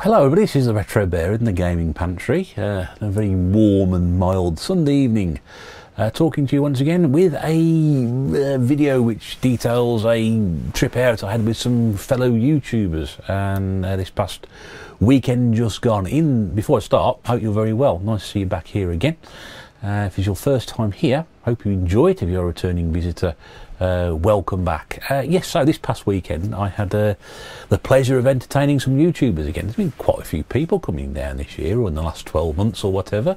Hello everybody, this is the Retro Bear in the gaming pantry. A very warm and mild Sunday evening. Talking to you once again with a video which details a trip out I had with some fellow YouTubers, and this past weekend just gone. Before I start, hope you're very well. Nice to see you back here again. If it's your first time here, hope you enjoy it. If you're a returning visitor, welcome back. Yes, so this past weekend I had the pleasure of entertaining some YouTubers again. There's been quite a few people coming down this year or in the last 12 months or whatever.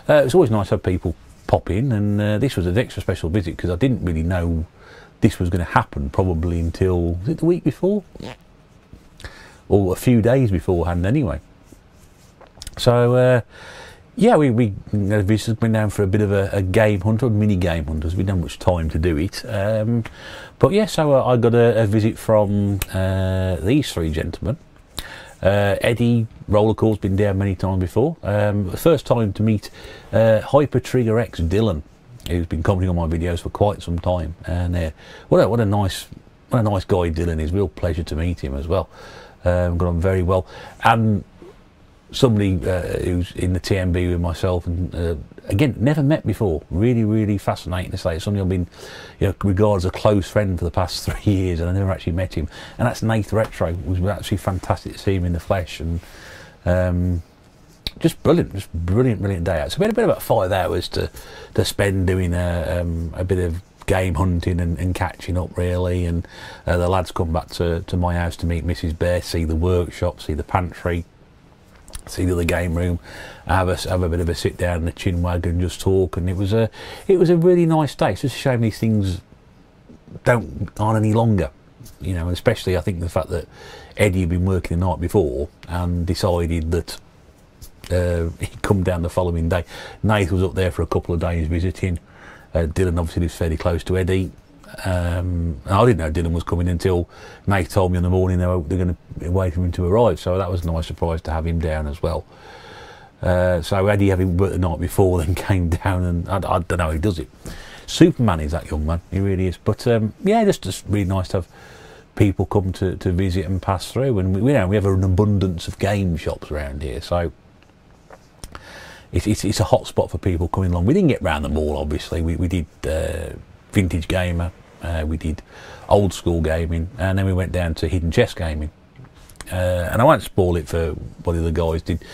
It's always nice to have people pop in, and this was an extra special visit because I didn't really know this was going to happen probably until, was it the week before? Or a few days beforehand anyway. So yeah, we visitors been down for a bit of a game hunt, or mini game hunt, as we didn't have much time to do it. But yeah, so I got a visit from these three gentlemen. Eddie Rollercore's been down many times before. First time to meet Hyper Trigger X Dylan, who's been commenting on my videos for quite some time. And what a nice guy Dylan is. Real pleasure to meet him as well. Got on very well. And somebody who's in the TMB with myself, and again, never met before. Really fascinating to say. Somebody I've been, regarded as a close friend for the past 3 years, and I never actually met him. And that's Nath Retro. It was actually fantastic to see him in the flesh, and just brilliant day out. So we had about 5 hours to spend doing a bit of game hunting and catching up really, and the lads come back to my house to meet Mrs. Bear, see the workshop, see the pantry, see the other game room, have a bit of a sit down in the chin wagon and just talk. And it was a really nice day. It's just a shame these things aren't any longer, especially I think the fact that Eddie had been working the night before and decided that he'd come down the following day. Nath was up there for a couple of days visiting. Dylan obviously lives fairly close to Eddie. And I didn't know Dylan was coming until Nath told me in the morning they're going to wait for him to arrive, so that was a nice surprise to have him down as well. So Eddie, having worked the night before, then came down, and I don't know how he does it. Superman is that young man, he really is. But yeah, just really nice to have people come to visit and pass through, and we have an abundance of game shops around here, so it's a hot spot for people coming along. We didn't get round them all, obviously. We did Vintage Gamer, we did Old School Gaming, and then we went down to Hidden Chess Gaming. And I won't spoil it for what the other guys did.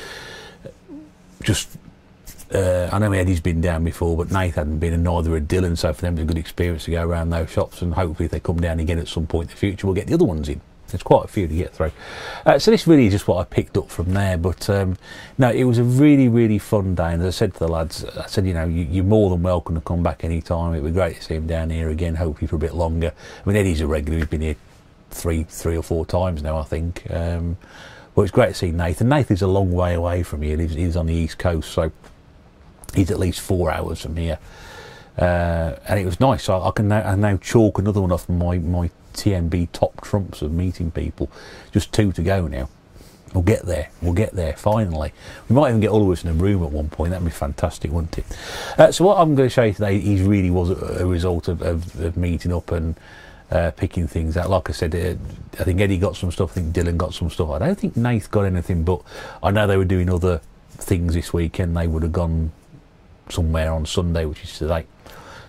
I know Eddie's been down before, but Nath hadn't been, and neither had Dylan, so for them it's a good experience to go around those shops, and hopefully if they come down again at some point in the future, we'll get the other ones in. There's quite a few to get through. So this really is just what I picked up from there. But no, it was a really fun day. And as I said to the lads, I said, you're more than welcome to come back any time. It'd be great to see him down here again, hopefully for a bit longer. I mean, Eddie's a regular. He's been here three or four times now, I think. Well, it's great to see Nathan. Nathan's a long way away from here. He's on the East Coast, so he's at least 4 hours from here. And it was nice. So I now chalk another one off my TMB top trumps of meeting people. Just 2 to go now. We'll get there finally. We might even get all of us in a room at one point. That'd be fantastic, wouldn't it? So what I'm going to show you today really was a result of meeting up and picking things out. Like I said, I think Eddie got some stuff, I think Dylan got some stuff. I don't think Nath got anything, but I know they were doing other things this weekend. They would have gone somewhere on Sunday, which is today.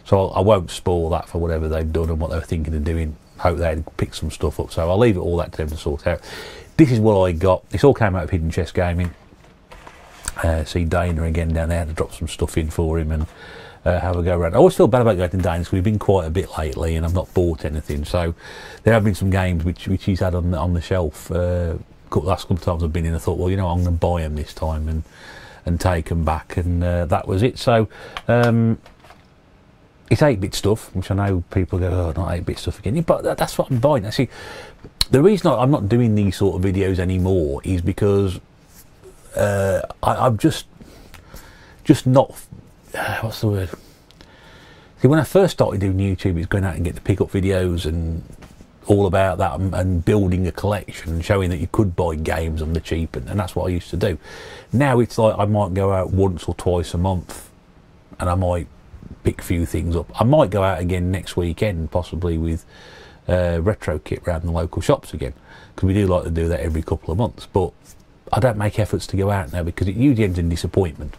So I won't spoil that for whatever they've done and what they were thinking of doing. Hope they'd pick some stuff up, so I'll leave it all that to them to sort out. This is what I got. This all came out of Hidden Chess Gaming. See Dana again down there, to drop some stuff in for him and have a go around. I always feel bad about going to Dana's because we've been quite a bit lately and I've not bought anything, so there have been some games which he's had on the shelf. Last couple of times I've been in, I thought, well, I'm going to buy them this time and take them back, and that was it. So it's 8-bit stuff, which I know people go, oh, not 8-bit stuff again, but that's what I'm buying. Actually, the reason I'm not doing these sort of videos anymore is because I'm just not, what's the word? See, when I first started doing YouTube, it's going out and get to pick up videos and all about that, and building a collection and showing that you could buy games on the cheap, and that's what I used to do. Now it's like I might go out once or twice a month and I might pick a few things up. I might go out again next weekend, possibly with retro kit around the local shops again, because we do like to do that every couple of months. But I don't make efforts to go out now because it usually ends in disappointment.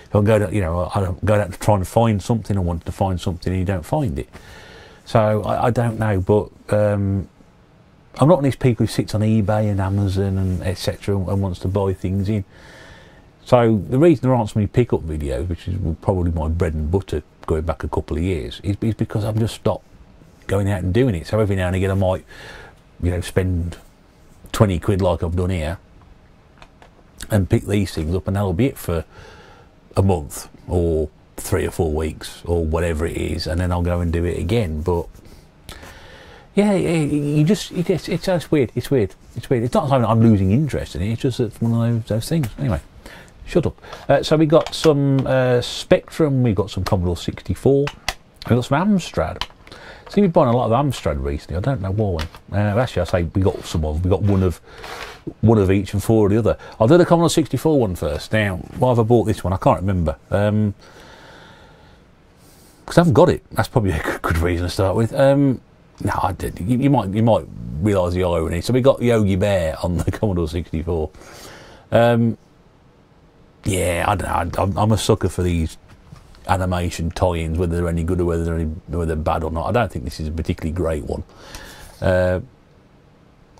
If I'm going, I'm going out to try and find something, I want to find something, and you don't find it. So I don't know, but I'm not one of these people who sits on eBay and Amazon and etc. and wants to buy things in. So the reason there aren't so many pickup videos, which is probably my bread and butter going back a couple of years, is because I've just stopped going out and doing it. So every now and again I might, spend 20 quid like I've done here and pick these things up, and that'll be it for a month or 3 or 4 weeks or whatever it is, and then I'll go and do it again. But yeah, it's weird. It's weird. It's not something I'm losing interest in. It's just it's one of those things. Anyway, shut up. So we got some Spectrum. We got some Commodore 64. We got some Amstrad. Seem to be buying a lot of Amstrad recently. I don't know why. Actually, I say we got some of. We got one of each and 4 of the other. I'll do the Commodore 64 one first. Now, why have I bought this one? I can't remember. Because I haven't got it. That's probably a good reason to start with. No, I did. You might realise the irony. So we got Yogi Bear on the Commodore 64. Yeah, I don't know. I'm a sucker for these animation tie-ins, whether they're any good or whether they're bad or not. I don't think this is a particularly great one.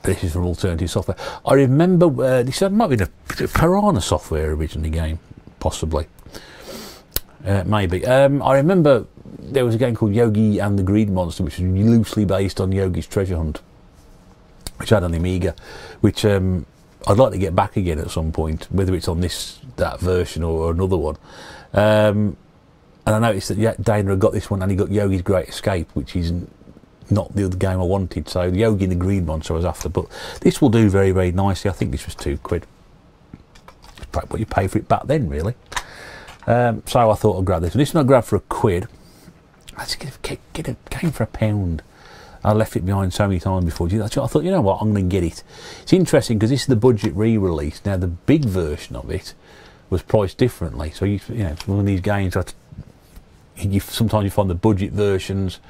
This is from Alternative Software. I remember this might be a Piranha Software originally game, possibly. Maybe. I remember there was a game called Yogi and the Greed Monster, which was loosely based on Yogi's Treasure Hunt, which I had on the Amiga, which I'd like to get back again at some point, whether it's on that version or another one. And I noticed that Dana had got this one and he got Yogi's Great Escape, which is not the other game I wanted. So Yogi and the Green Monster I was after, but this will do very, very nicely. I think this was £2. It's probably what you pay for it back then, really. So I thought I'd grab this. And this one I grabbed for £1. Let's get a game for £1. I left it behind so many times before. I thought, you know what, I'm going to get it. It's interesting because this is the budget re-release. Now the big version of it was priced differently. So it's one of these games that sometimes you find the budget versions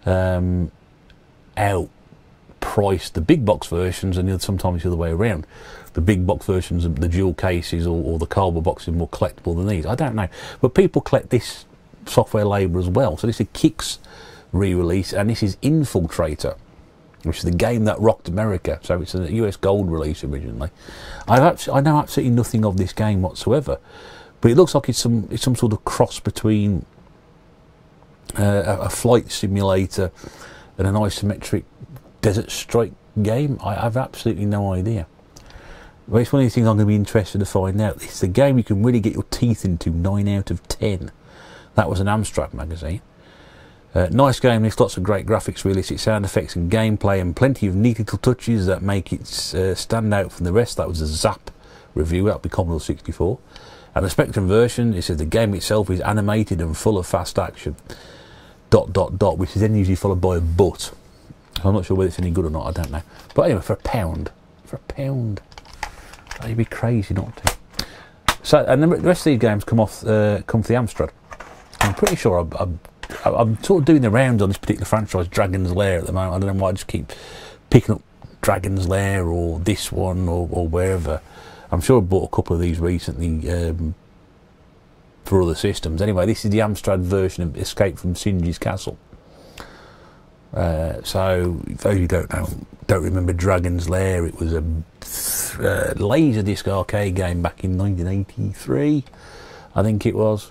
outprice the big box versions, and sometimes the other way around. The big box versions of the dual cases or the cardboard boxes are more collectible than these. I don't know, but people collect this software label as well. So this is Kicks re-release, and this is Infiltrator, which is the game that rocked America. So it's a US gold release originally. I know absolutely nothing of this game whatsoever, but it looks like it's some sort of cross between a flight simulator and an isometric Desert Strike game. I have absolutely no idea. But it's one of these things I'm going to be interested to find out. It's a game you can really get your teeth into. 9 out of 10. That was an Amstrad magazine. Nice game. There's lots of great graphics, realistic sound effects and gameplay, and plenty of neat little touches that make it stand out from the rest. That was a Zap review. That'll be Commodore 64. And the Spectrum version, it says the game itself is animated and full of fast action. ... which is then usually followed by a but. I'm not sure whether it's any good or not, I don't know. But anyway, for £1. For £1. You'd be crazy not to. So, and the rest of these games come for the Amstrad. I'm pretty sure I'm sort of doing the rounds on this particular franchise, Dragon's Lair, at the moment. I don't know why I just keep picking up Dragon's Lair or this one or wherever. I'm sure I bought a couple of these recently for other systems. Anyway, this is the Amstrad version of Escape from Singe's Castle. So, if those of you don't remember Dragon's Lair, it was a Laserdisc arcade game back in 1983, I think it was.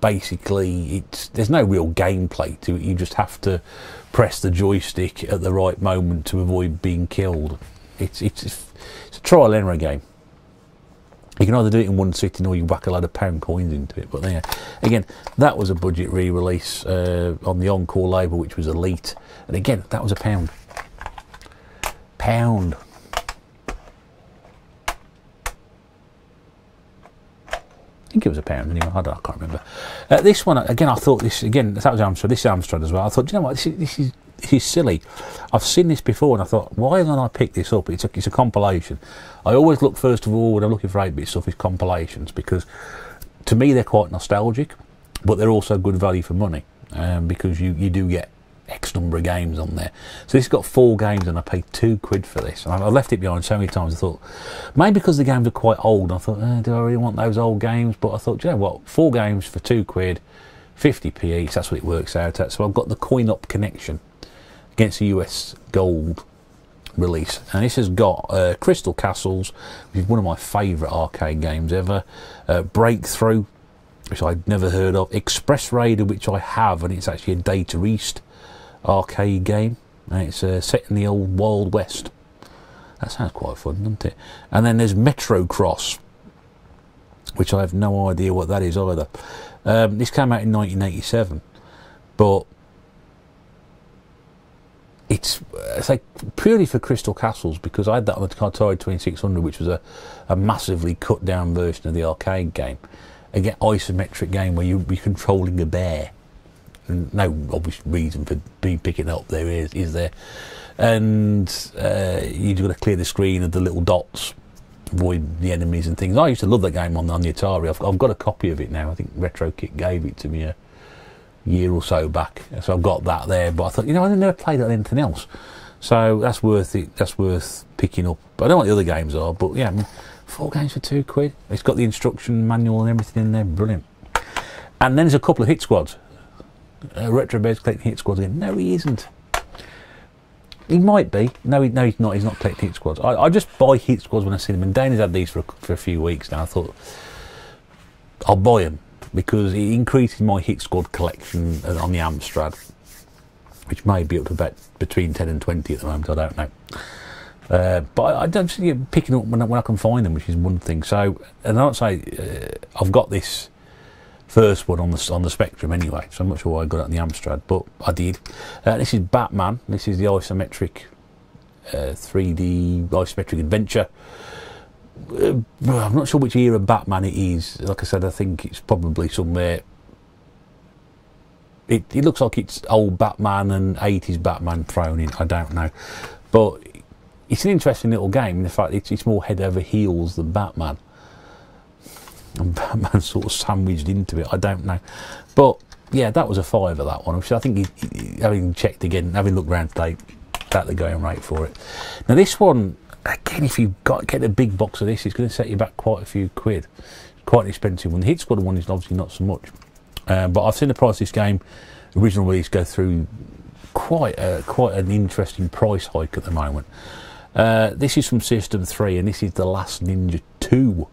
Basically, there's no real gameplay to it. You just have to press the joystick at the right moment to avoid being killed. It's a trial and error game. You can either do it in one sitting or you whack a load of pound coins into it. But there, again, that was a budget re-release on the Encore label, which was Elite. And again, that was £1. £1. I think it was £1 anyway. I can't remember. This one, again, I thought this, again, that was Amstrad. This is Amstrad as well. I thought, do you know what, this is silly. I've seen this before and I thought, why haven't I picked this up? It's a compilation. I always look, first of all, when I'm looking for 8-bit stuff, is compilations, because to me they're quite nostalgic, but they're also good value for money, because you do get X number of games on there. So this has got 4 games and I paid £2 for this. And I left it behind so many times. I thought, maybe because the games are quite old, I thought, do I really want those old games? But I thought, you know what, 4 games for £2, 50p each, that's what it works out at. So I've got the coin op connection against the US Gold release. And this has got Crystal Castles, which is one of my favourite arcade games ever. Breakthrough, which I'd never heard of. Express Raider, which I have, and it's actually a Data East arcade game, and it's set in the old Wild West. That sounds quite fun, doesn't it? And then there's Metro Cross, which I have no idea what that is either. This came out in 1987, but it's like purely for Crystal Castles, because I had that on the Atari 2600, which was a massively cut down version of the arcade game. Again, isometric game where you'll be controlling a bear. No obvious reason for picking it up there is there, and you've got to clear the screen of the little dots, avoid the enemies and things. I used to love that game on the Atari. I've got a copy of it now. I think RetroKit gave it to me a year or so back, so I've got that there. But I thought, you know, I never played it on anything else, so that's worth it. That's worth picking up. But I don't know what the other games are, but yeah, I mean, 4 games for £2. It's got the instruction manual and everything in there. Brilliant. And then there's a couple of hit squads. Retro Bear's collecting hit squads again. No, he isn't. He might be. No, he's not. He's not collecting hit squads. I just buy hit squads when I see them. And Dana's had these for a few weeks now. I thought I'll buy them because it increases my hit squad collection on the Amstrad, which may be up to about between 10 and 20 at the moment. I don't know. But I don't see it picking up when I can find them, which is one thing. So, and I'd say I've got this first one on the Spectrum anyway, so I'm not sure why I got it on the Amstrad, but I did. This is Batman. This is the isometric 3D isometric adventure. I'm not sure which era Batman it is. Like I said, I think it's probably somewhere. It looks like it's old Batman and 80s Batman thrown in. I don't know, but it's an interesting little game. In fact, it's more head over heels than Batman. And Batman sort of sandwiched into it. I don't know, but yeah, that was a £5 that one. Which I think, having checked again, having looked around today, that's the going rate for it. Now this one, again, if you've get a big box of this, it's going to set you back quite a few quid. It's quite an expensive one. The Hit Squad one is obviously not so much, but I've seen the price of this game, original release, go through quite an interesting price hike at the moment. This is from System 3, and this is The Last Ninja 2.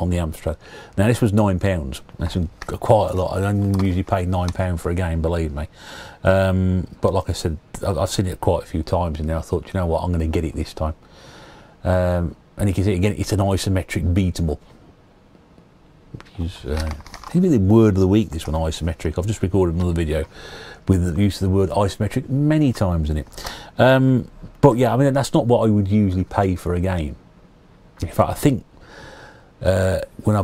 On the Amstrad. Now this was £9. That's quite a lot. I don't usually pay £9 for a game, believe me. But like I said, I've seen it quite a few times, and I thought, you know what, I'm going to get it this time. And you can see again, it's an isometric beat 'em up. Maybe the word of the week, this one, isometric. I've just recorded another video with the use of the word isometric many times in it. But yeah, I mean, that's not what I would usually pay for a game. In fact, I think when I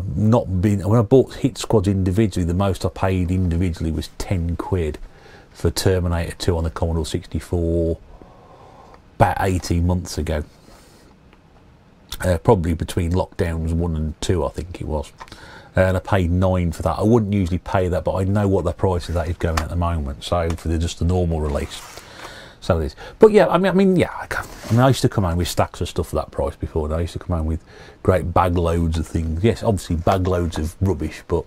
bought hit squads individually, the most I paid individually was £10 for Terminator 2 on the Commodore 64 about 18 months ago. Probably between lockdowns 1 and 2, I think it was. And I paid £9 for that. I wouldn't usually pay that, but I know what the price of that is going at the moment. So for just the normal release. So it is. But yeah, I mean, yeah. I used to come home with stacks of stuff for that price before. And I used to come home with great bag loads of things. Yes, obviously bag loads of rubbish, but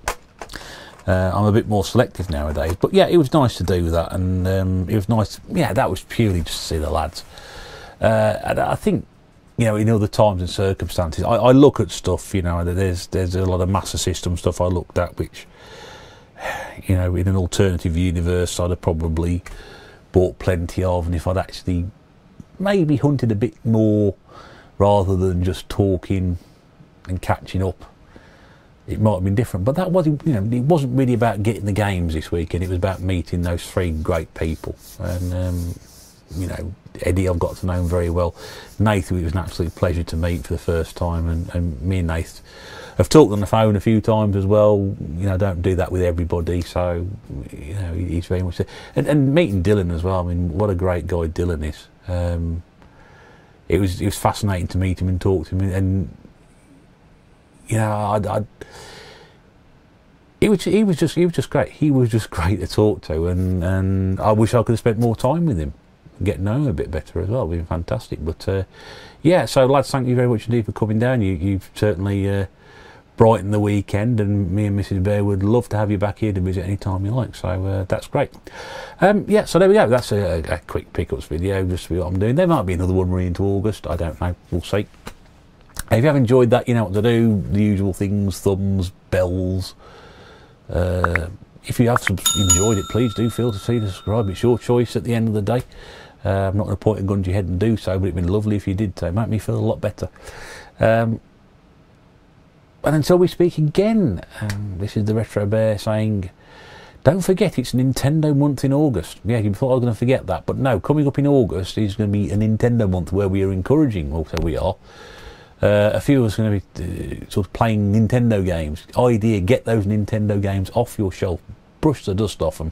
I'm a bit more selective nowadays. But yeah, it was nice to do that, and it was nice. Yeah, that was purely just to see the lads. And I think, you know, in other times and circumstances, I look at stuff. You know, there's a lot of Master System stuff I looked at, which, you know, in an alternative universe, I'd have probably bought plenty of, and if I'd actually maybe hunted a bit more rather than just talking and catching up, it might have been different. But that wasn't, you know, it wasn't really about getting the games this weekend. It was about meeting those 3 great people. And you know, Eddie, I've got to know him very well. Nathan, it was an absolute pleasure to meet for the first time, and me and Nathan have talked on the phone a few times as well. You know, don't do that with everybody, so you know, he's very much there. And meeting Dylan as well. I mean, what a great guy Dylan is. It was fascinating to meet him and talk to him, and you know, he was just great. He was just great to talk to, and I wish I could have spent more time with him, get to know him a bit better as well. It'd been fantastic. But yeah, so lads, thank you very much indeed for coming down. You've certainly brightened the weekend, and me and Mrs. Bear would love to have you back here to visit any time you like. So that's great. Yeah, so there we go. That's a quick pickups video, just to see what I'm doing. There might be another one running into August. I don't know. We'll see. If you have enjoyed that, you know what to do. The usual things: thumbs, bells. If you have enjoyed it, please do feel free to subscribe. It's your choice at the end of the day. I'm not going to point a gun to your head and do so, but it'd been lovely if you did so. It made me feel a lot better. And until we speak again, this is the Retro Bear saying, don't forget it's Nintendo month in August. Yeah, you thought I was going to forget that, but no, coming up in August is going to be a Nintendo month where we are encouraging, also we are, a few of us are going to be sort of playing Nintendo games. Idea, get those Nintendo games off your shelf, brush the dust off them,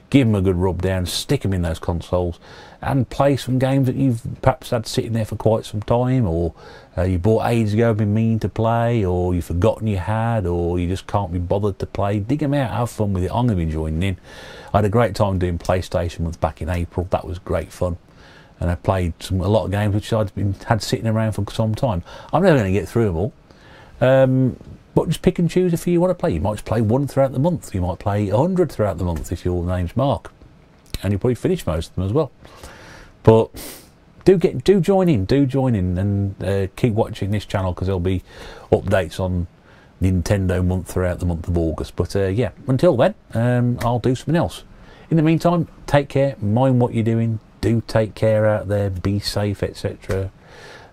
give them a good rub down, stick them in those consoles, and play some games that you've perhaps had sitting there for quite some time, or you bought ages ago, been meaning to play, or you've forgotten you had, or you just can't be bothered to play. Dig them out, have fun with it. I'm going to be joining in. I had a great time doing PlayStation Month back in April. That was great fun. And I played a lot of games which had sitting around for some time. I'm never going to get through them all. But just pick and choose if you want to play. You might just play one throughout the month. You might play 100 throughout the month if your name's Mark. And you'll probably finish most of them as well. But do join in and keep watching this channel, because there'll be updates on Nintendo month throughout the month of August. But yeah, until then, I'll do something else. In the meantime, take care, mind what you're doing, do take care out there, be safe, etc.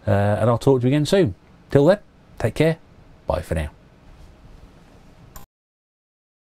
And I'll talk to you again soon. Till then, take care, bye for now.